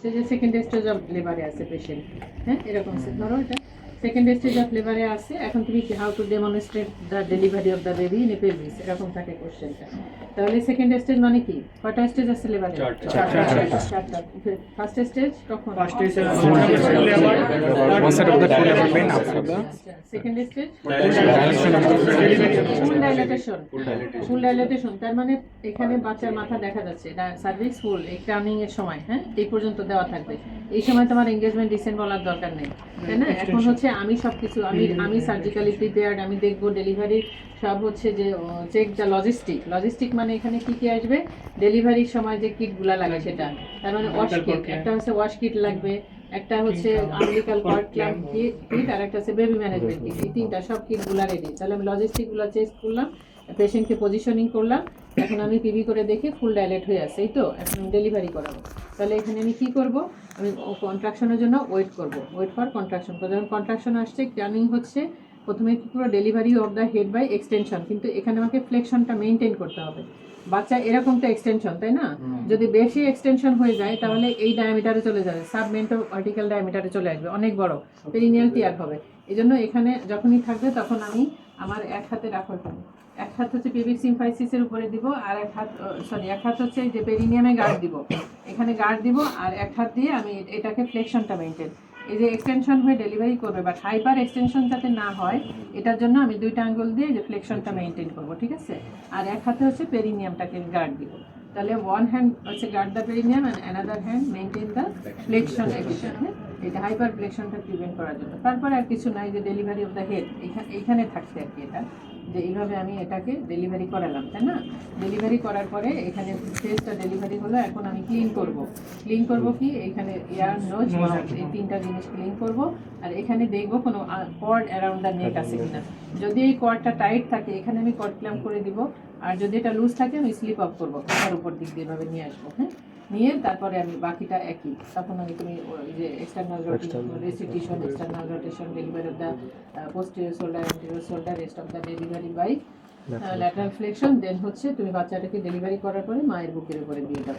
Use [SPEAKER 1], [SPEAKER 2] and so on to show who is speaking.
[SPEAKER 1] সে যে second stage of লেবারে আছে patient, হ্যাঁ এরকম ধরো এটা সেকেন্ড স্টেজ অফ লেবারে আছে, এখন তুমি how to demonstrate the delivery of the baby in a pelvis, এরকম থাকে কোশ্চেনটা। তাহলে সেকেন্ড স্টেজ মানে কি, কয়টা স্টেজ আছে লেবারে? চারটা। ফার্স্ট স্টেজ কখন?
[SPEAKER 2] Onset of the full labor pain after the
[SPEAKER 1] second stage
[SPEAKER 2] dilation of the
[SPEAKER 1] full dilatation, তার মানে এখানে বাচ্চার মাথা দেখা যাচ্ছে, সার্ভিক্স ফুল, এই ক্রাউনিং এর সময়, হ্যাঁ এই পর্যন্ত দেওয়া থাকবে। এই সময় তোমার এঙ্গেজমেন্ট ডিসেন্ট বলার দরকার নেই, তাই না? এখন হচ্ছে আমি সবকিছু আমি সার্জিক্যালি প্রিপেয়ার্ড, আমি দেখবো ডেলিভারি সব হচ্ছে যে চেক দ্য লজিস্টিক মানে এখানে কি কি আসবে, ডেলিভারির সময় যে কিটগুলা লাগে সেটা, তার মানে ওয়াশ কিট, একটা হচ্ছে ওয়াশ কিট লাগবে, একটা হচ্ছে আমলিকাল কর্ড ক্ল্যাম্প কিট, আর একটা হচ্ছে বেবি ম্যানেজমেন্ট কিট, এই তিনটা সব কিটগুলা রেডি। তাহলে আমি লজিস্টিকগুলো চেক করলাম, পেশেন্টকে পজিশনিং করলাম, এখন আমি পিবি করে দেখি ফুল ডাইলেট হয়ে আছে, এই তো এখন ডেলিভারি করাবো। তাহলে এখানে আমি কি করব, আমি কন্ট্রাকশনের জন্য ওয়েট ফর কন্ট্রাকশন। যখন কন্ট্রাকশন আসছে, ক্রাউনিং হচ্ছে, প্রথমে কি করবো, delivery of the head by extension, কিন্তু এখানে আমাকে ফ্লেকশনটা মেনটেন করতে হবে। বাচ্চা এরকম তো এক্সটেনশন, তাই না? যদি বেশি এক্সটেনশন হয়ে যায় তাহলে এই ডায়ামিটারে চলে যাবে, সাবমেন্টো ভার্টিক্যাল ডায়ামিটারে চলে আসবে, অনেক বড় পেরিনিয়াল টিয়ার হবে। এই জন্য এখানে যখনই থাকবে তখন আমি আমার এক হাতে রাখার জন্য, এক হাত হচ্ছে পেভিক সিম্ফাইসিসের উপরে দিব, আর এক হাত হচ্ছে যে পেরিনিয়ামে গার্ড দিব, এখানে গার্ড দিব, আর এক হাত দিয়ে আমি এটাকে ফ্লেকশনটা মেনটেন, এই যে এক্সটেনশন হয়ে ডেলিভারি করবে, বাট হাইপার এক্সটেনশন যাতে না হয় এটার জন্য আমি দুইটা আঙ্গুল দিয়ে যে ফ্লেকশনটা মেনটেন করব, ঠিক আছে? আর এক হাতে হচ্ছে পেরিনিয়ামটাকে গার্ড দিব। তাহলে ওয়ান হ্যান্ড হচ্ছে guard the perineum and another hand maintain the flexion action, হ্যাঁ এটা হাইপার ফ্লেকশনটা প্রিভেন্ট করার জন্য। তারপরে আর কিছু নাই, যে ডেলিভারি অফ দ্য হেড এইখানে থাকছে আর কি, এটা যে এইভাবে আমি এটাকে ডেলিভারি করালাম, তাই না? ডেলিভারি করার পরে এখানে ফেসটা ডেলিভারি হলো, এখন আমি ক্লিন করব কি, এখানে এয়ার নোজ মাউথ এই তিনটা জিনিস ক্লিন করব, আর এখানে দেখবো কোনো কর্ড অ্যারাউন্ড দ্য নেক আছে কিনা। যদি এই কর্ডটা টাইট থাকে এখানে আমি কর্ড ক্ল্যাম্প করে দিব, আর যদি এটা লুজ থাকে আমি স্লিপ অফ করবো, তার উপর দিক দিয়ে এভাবে নিয়ে আসবো, হ্যাঁ নিয়ে তারপরে আমি বাকিটা একই, তখন আমি তুমি যে external restitution, external rotation, delivery of the posterior shoulder, anterior shoulder, rest of the delivery by lateral flexion, then হচ্ছে তুমি বাচ্চাটাকে ডেলিভারি করার পরে মায়ের বুকের উপরে দিয়ে দাও।